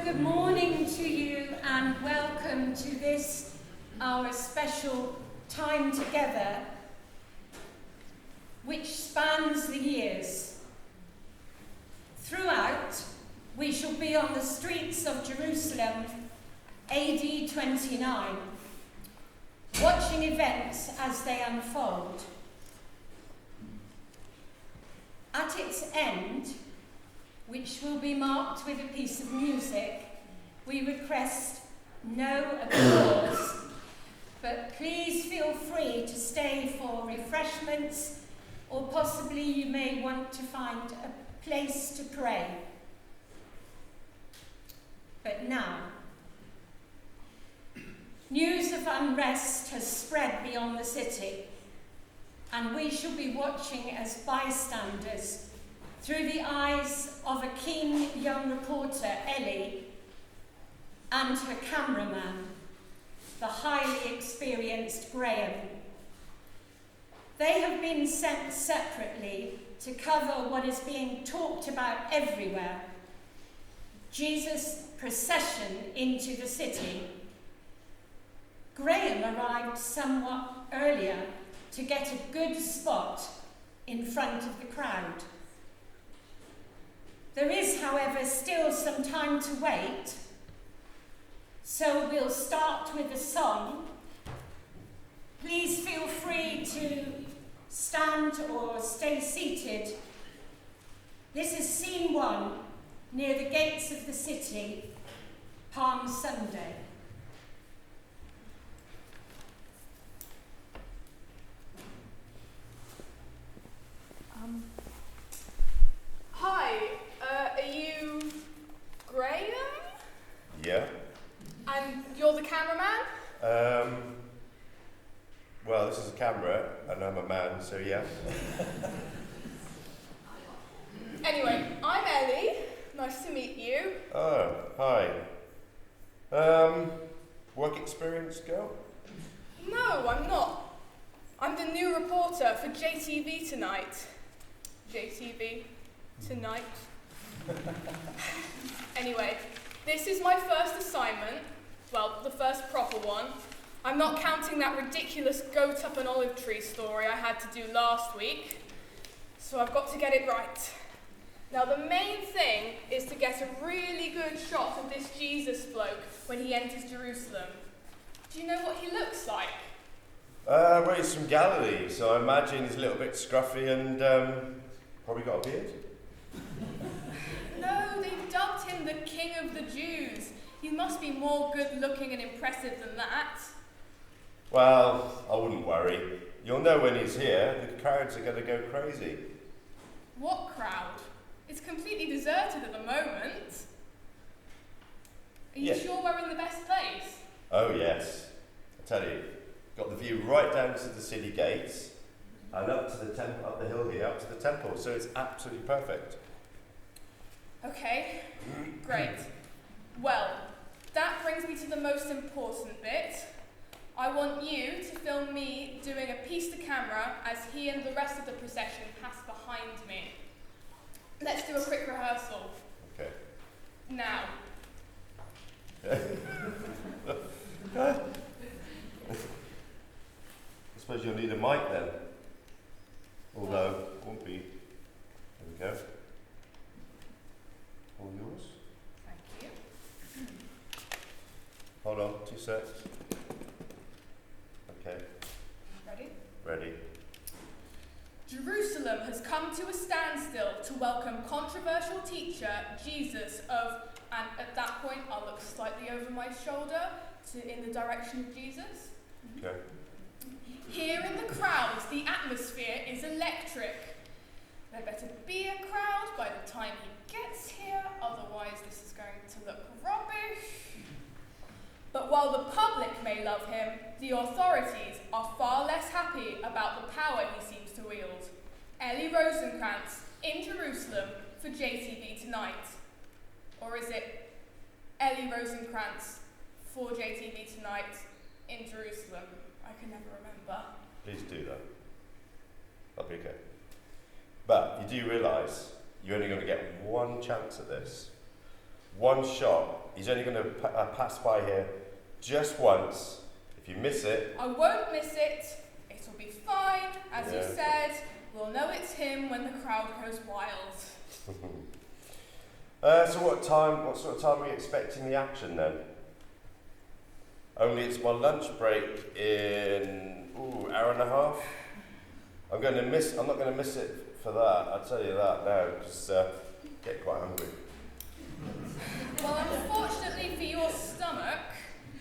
Good morning to you and welcome to this, our special time together, which spans the years. Throughout, we shall be on the streets of Jerusalem, AD 29, watching events as they unfold. At its end, which will be marked with a piece of music, we request no applause, but please feel free to stay for refreshments, or possibly you may want to find a place to pray. But now, news of unrest has spread beyond the city, and we shall be watching as bystanders through the eyes of a keen young reporter, Ellie, and her cameraman, the highly experienced Graham. They have been sent separately to cover what is being talked about everywhere: Jesus' procession into the city. Graham arrived somewhat earlier to get a good spot in front of the crowd. There is, however, still some time to wait, so we'll start with a song. Please feel free to stand or stay seated. This is scene 1, near the gates of the city, Palm Sunday. Hi, are you Graham? Yeah. And you're the cameraman? Well, this is a camera, and I'm a man, so yeah. Anyway, I'm Ellie. Nice to meet you. Oh, hi. Work experience, girl? No, I'm not. I'm the new reporter for JTV tonight. JTV tonight. Anyway, this is my first assignment. Well, the first proper one. I'm not counting that ridiculous goat up an olive tree story I had to do last week. So I've got to get it right. Now, the main thing is to get a really good shot of this Jesus bloke when he enters Jerusalem. Do you know what he looks like? Well, he's from Galilee, so I imagine he's a little bit scruffy and probably got a beard. No, they've dubbed him the King of the Jews. He must be more good-looking and impressive than that. Well, I wouldn't worry. You'll know when he's here. The crowds are going to go crazy. What crowd? It's completely deserted at the moment. Are you sure we're in the best place? Oh, yes. I tell you, got the view right down to the city gates and up to the temple, up the hill here, up to the temple. So it's absolutely perfect. Okay, great. Well, that brings me to the most important bit. I want you to film me doing a piece to camera as he and the rest of the procession pass behind me. Let's do a quick rehearsal. Okay. Now. I suppose you'll need a mic then. Although, it won't be. There we go. All yours. Thank you. Hold on, 2 secs. Okay. Ready? Ready. Jerusalem has come to a standstill to welcome controversial teacher Jesus of, and at that point I'll look slightly over my shoulder in the direction of Jesus. Okay. Here in the crowds, the atmosphere is electric. There better be a crowd by the time he gets here, otherwise this is going to look rubbish. But while the public may love him, the authorities are far less happy about the power he seems to wield. Ellie Rosencrantz in Jerusalem for JTV tonight. Or is it Ellie Rosencrantz for JTV tonight in Jerusalem? I can never remember. Please do that. That'll be okay. But you do realise you're only going to get one chance at this. one shot. He's only going to pass by here just once. If you miss it... I won't miss it. It'll be fine. As you Yeah. said, we'll know it's him when the crowd goes wild. So what sort of time are you expecting the action then? Only it's my lunch break in hour and a half. I'm not going to miss it for that. I'll tell you that now, because get quite hungry. Well, unfortunately for your stomach,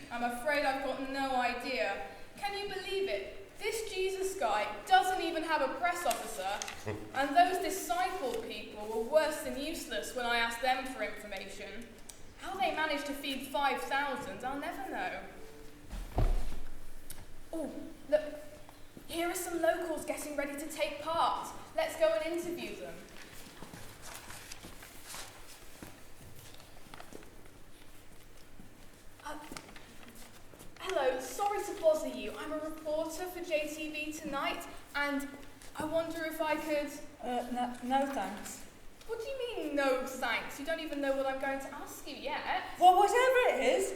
I'm afraid I've got no idea. Can you believe it? This Jesus guy doesn't even have a press officer, and those disciple people were worse than useless when I asked them for information. How they managed to feed 5,000, I'll never know. Oh, look, here are some locals getting ready to take part. Let's go and interview them. Hello, sorry to bother you. I'm a reporter for JTV Tonight, and I wonder if I could... No thanks. What do you mean, no thanks? You don't even know what I'm going to ask you yet. Well, whatever it is,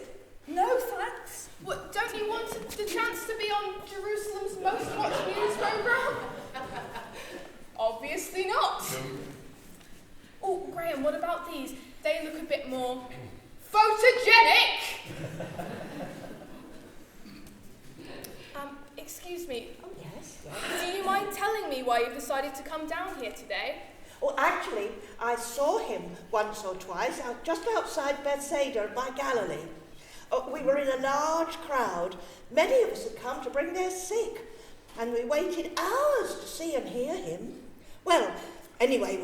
no thanks. What, don't you want the chance to be on Jerusalem's most watched news programme? Obviously not. Oh, Graham, what about these? They look a bit more photogenic. Excuse me. Oh, yes. Do you mind telling me why you've decided to come down here today? Well, actually, I saw him once or twice just outside Bethsaida by Galilee. We were in a large crowd. Many of us had come to bring their sick, and we waited hours to see and hear him. Well, anyway,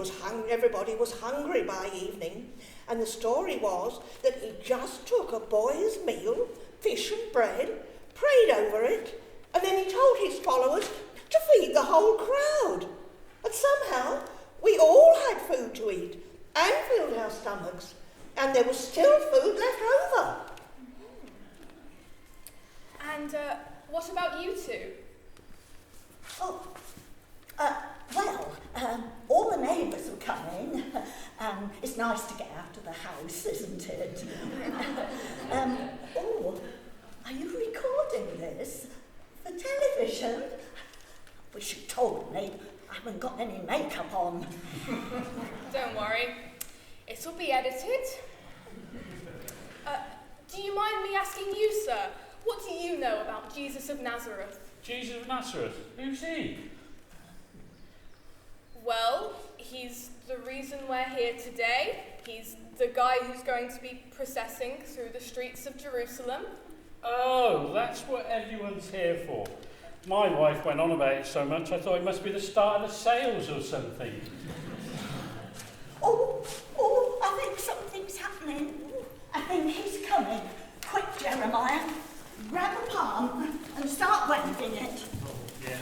everybody was hungry by evening, and the story was that he just took a boy's meal, fish and bread, prayed over it, and then he told his followers to feed the whole crowd. And somehow we all had food to eat and filled our stomachs, and there was still food left over. And what about you two? Oh, all the neighbours were coming, and it's nice to get out of the house, isn't it? Are you recording this for television? I wish you told me. I haven't got any makeup on. Don't worry, it'll be edited. Do you mind me asking you, sir, what do you know about Jesus of Nazareth? Jesus of Nazareth? Who's he? Well, he's the reason we're here today. He's the guy who's going to be processing through the streets of Jerusalem. Oh, that's what everyone's here for. My wife went on about it so much, I thought it must be the start of the sales or something. I think something's happening. I think he's coming. Quick, Jeremiah. Grab a palm and start waving it. Yeah.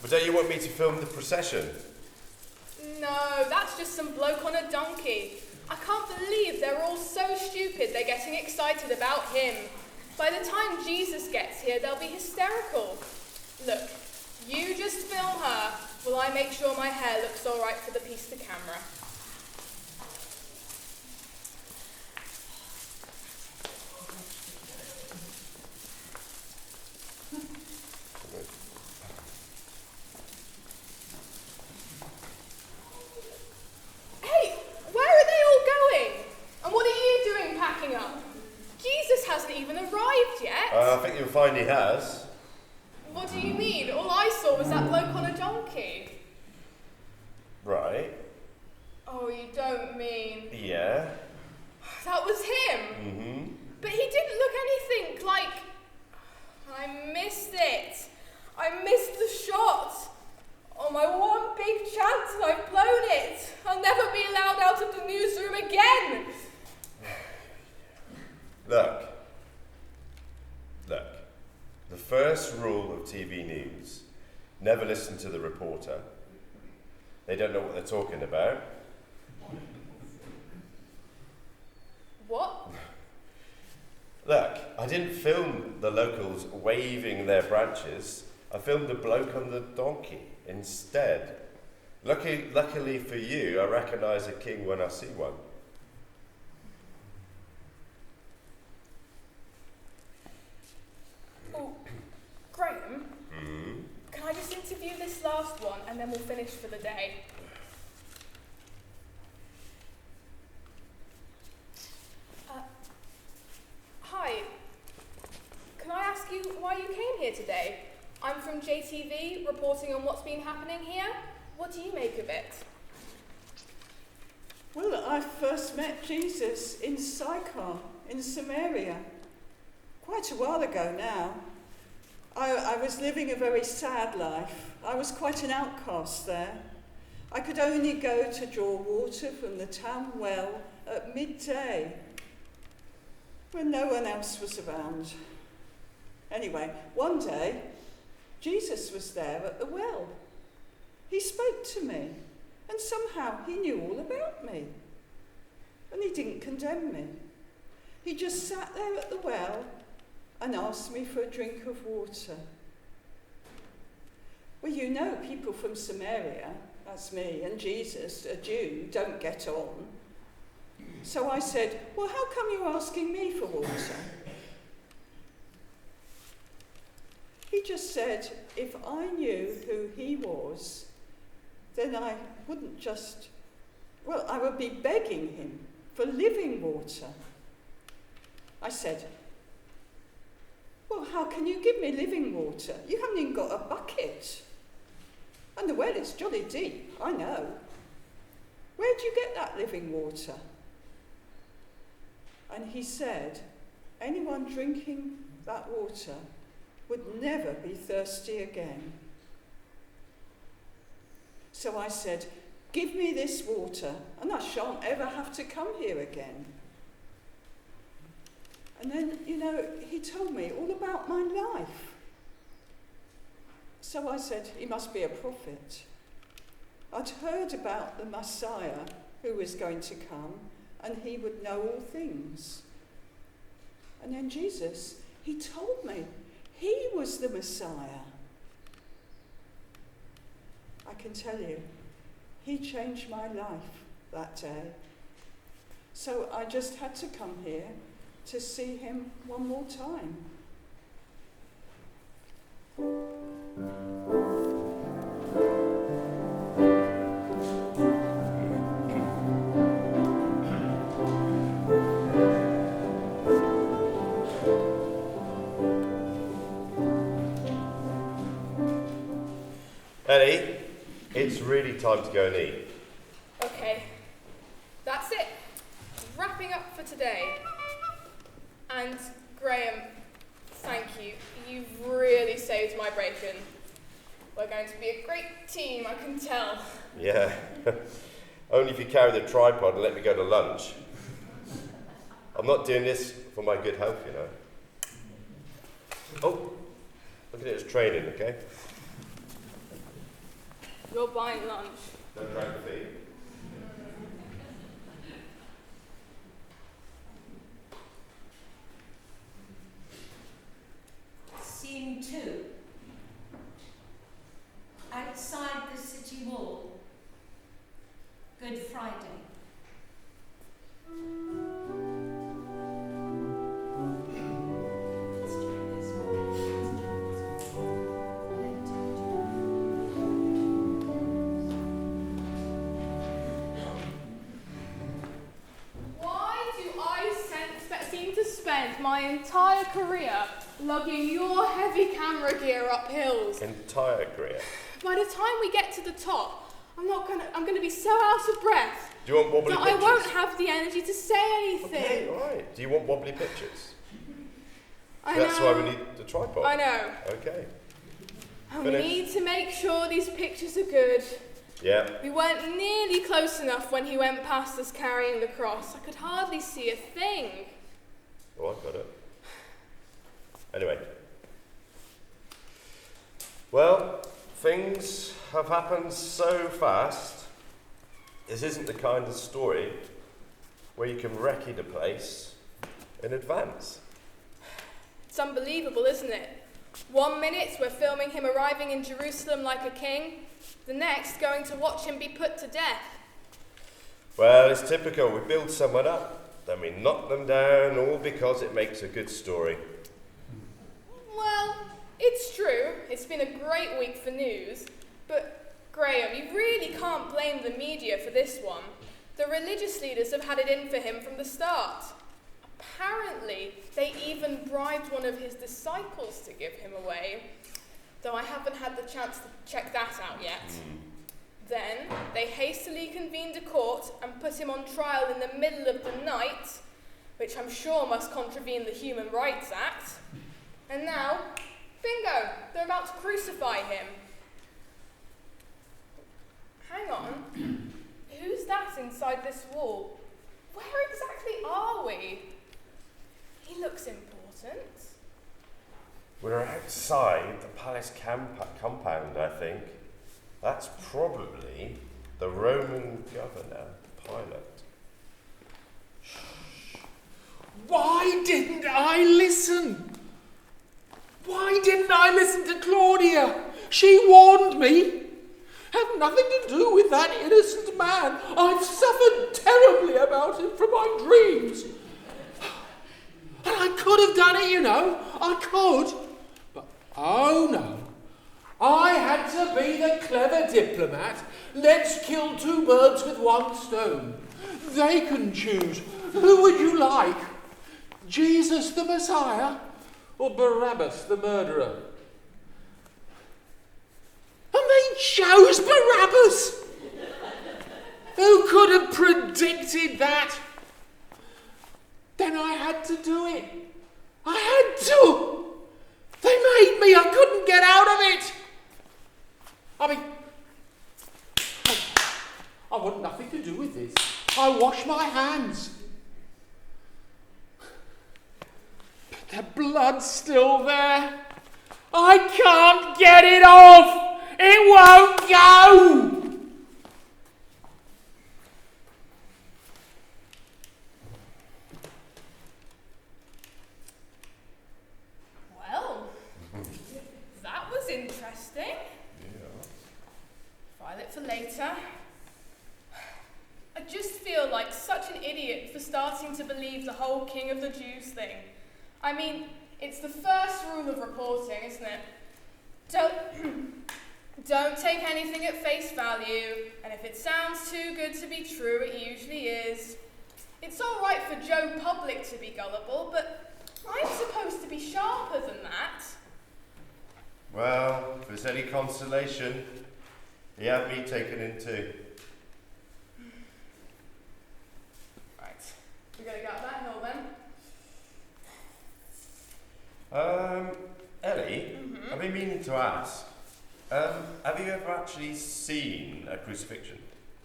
But don't you want me to film the procession? No, that's just some bloke on a donkey. I can't believe they're all so stupid they're getting excited about him. By the time Jesus gets here, they'll be hysterical. Look, you just film her while I make sure my hair looks all right for the piece to camera. arrived yet? I think you'll find he has. What do you mean? All I saw was that bloke on a donkey. Right. Oh, you don't mean... Yeah. That was him? Mm-hmm. But he didn't look anything like... I missed it. I missed the shot. Oh, my one big chance and I've blown it. I'll never be allowed out of the newsroom again. Look. The first rule of TV news, never listen to the reporter. They don't know what they're talking about. What? Look, I didn't film the locals waving their branches. I filmed a bloke on the donkey instead. Luckily for you, I recognise a king when I see one. Oh, Graham, can I just interview this last one and then we'll finish for the day? Hi, can I ask you why you came here today? I'm from JTV, reporting on what's been happening here. What do you make of it? Well, I first met Jesus in Sychar, in Samaria, quite a while ago now. I was living a very sad life. I was quite an outcast there. I could only go to draw water from the town well at midday, when no one else was around. Anyway, one day, Jesus was there at the well. He spoke to me, and somehow he knew all about me. And he didn't condemn me. He just sat there at the well and asked me for a drink of water. Well, you know, people from Samaria, that's me, and Jesus, a Jew, don't get on. So I said, well, how come you're asking me for water? He just said, if I knew who he was, then I wouldn't just, well, I would be begging him for living water. I said, well, how can you give me living water? You haven't even got a bucket. And the well is jolly deep, I know. Where'd you get that living water? And he said, anyone drinking that water would never be thirsty again. So I said, give me this water and I shan't ever have to come here again. And then, you know, he told me all about my life. So I said, he must be a prophet. I'd heard about the Messiah who was going to come and he would know all things. And then Jesus, he told me he was the Messiah. I can tell you, he changed my life that day. So I just had to come here to see him one more time. Ellie, it's really time to go and eat. Okay, that's it. Wrapping up for today. And Graham, thank you. You've really saved my bacon. We're going to be a great team, I can tell. Yeah. Only if you carry the tripod and let me go to lunch. I'm not doing this for my good health, you know. Oh, look at it as training, okay? You're buying lunch. Don't drag the feet. Scene 2. Outside the city wall. Good Friday. Why do I sense that seem to spend my entire career lugging your heavy camera gear up hills. Entire career. By the time we get to the top, I'm gonna be so out of breath Do you want wobbly that pictures? I won't have the energy to say anything. Okay, all right. Do you want wobbly pictures? I That's know. why we need the tripod. I know. Okay. And we Finish. need to make sure these pictures are good. Yeah. We weren't nearly close enough when he went past us carrying the cross. I could hardly see a thing. Oh, I got it. Anyway. Well, things have happened so fast. This isn't the kind of story where you can recce the place in advance. It's unbelievable, isn't it? 1 minute we're filming him arriving in Jerusalem like a king, the next going to watch him be put to death. Well, it's typical. We build someone up, then we knock them down, all because it makes a good story. Well, it's true. It's been a great week for news. But, Graham, you really can't blame the media for this one. The religious leaders have had it in for him from the start. Apparently, they even bribed one of his disciples to give him away, though I haven't had the chance to check that out yet. Then, they hastily convened a court and put him on trial in the middle of the night, which I'm sure must contravene the Human Rights Act. And now, bingo, they're about to crucify him. Hang on, who's that inside this wall? Where exactly are we? He looks important. We're outside the palace compound, I think. That's probably the Roman governor, Pilate. Why didn't I listen? Why didn't I listen to Claudia? She warned me. Have nothing to do with that innocent man. I've suffered terribly about him from my dreams. And I could have done it, you know. I could. But, oh no. I had to be the clever diplomat. Let's kill two birds with one stone. They can choose. Who would you like? Jesus the Messiah or Barabbas the murderer? And they chose Barabbas! Who could have predicted that? Then I had to do it. I had to! They made me, I couldn't get out of it! I mean, I want nothing to do with this. I wash my hands. But the blood's still there. I can't get it off! It won't go! Well, that was interesting. File it for later. I just feel like such an idiot for starting to believe the whole King of the Jews thing. I mean, it's the first rule of reporting, isn't it? Don't take anything at face value, and if it sounds too good to be true, it usually is. It's all right for Joe Public to be gullible, but I'm supposed to be sharper than that. Well, if it's any consolation, he had me taken in too. Right, we gotta get up that hill then. Ellie, I've been meaning to ask, have you ever actually seen a crucifixion?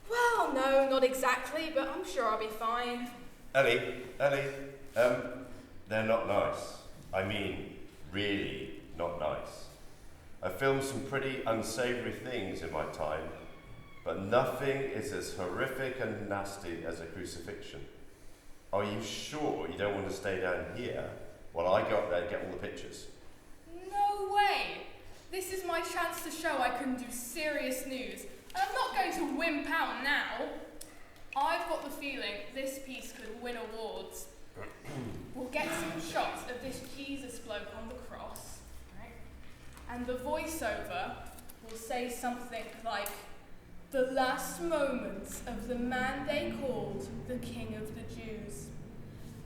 Well, no, not exactly, but I'm sure I'll be fine. Ellie, they're not nice. I mean, really not nice. I've filmed some pretty unsavoury things in my time, but nothing is as horrific and nasty as a crucifixion. Are you sure you don't want to stay down here while I go up there and get all the pictures? No way! This is my chance to show I can do serious news, and I'm not going to wimp out now. I've got the feeling this piece could win awards. We'll get some shots of this Jesus bloke on the cross, right? And the voiceover will say something like, "The last moments of the man they called the King of the Jews."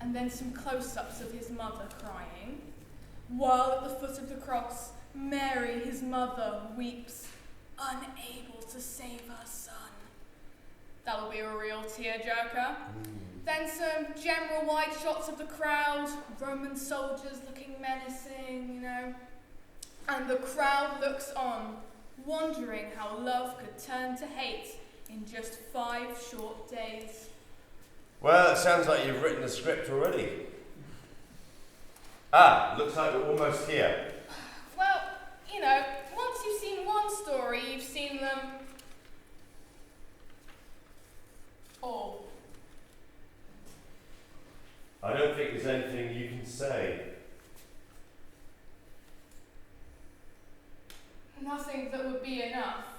and then some close-ups of his mother crying, while at the foot of the cross, Mary, his mother, weeps, unable to save her son. That'll be a real tearjerker. Then some general wide shots of the crowd, Roman soldiers looking menacing, and the crowd looks on, wondering how love could turn to hate in just 5 short days. Well, it sounds like you've written the script already. Looks like we're almost here. Well, once you've seen one story, you've seen them all. I don't think there's anything you can say. Nothing that would be enough.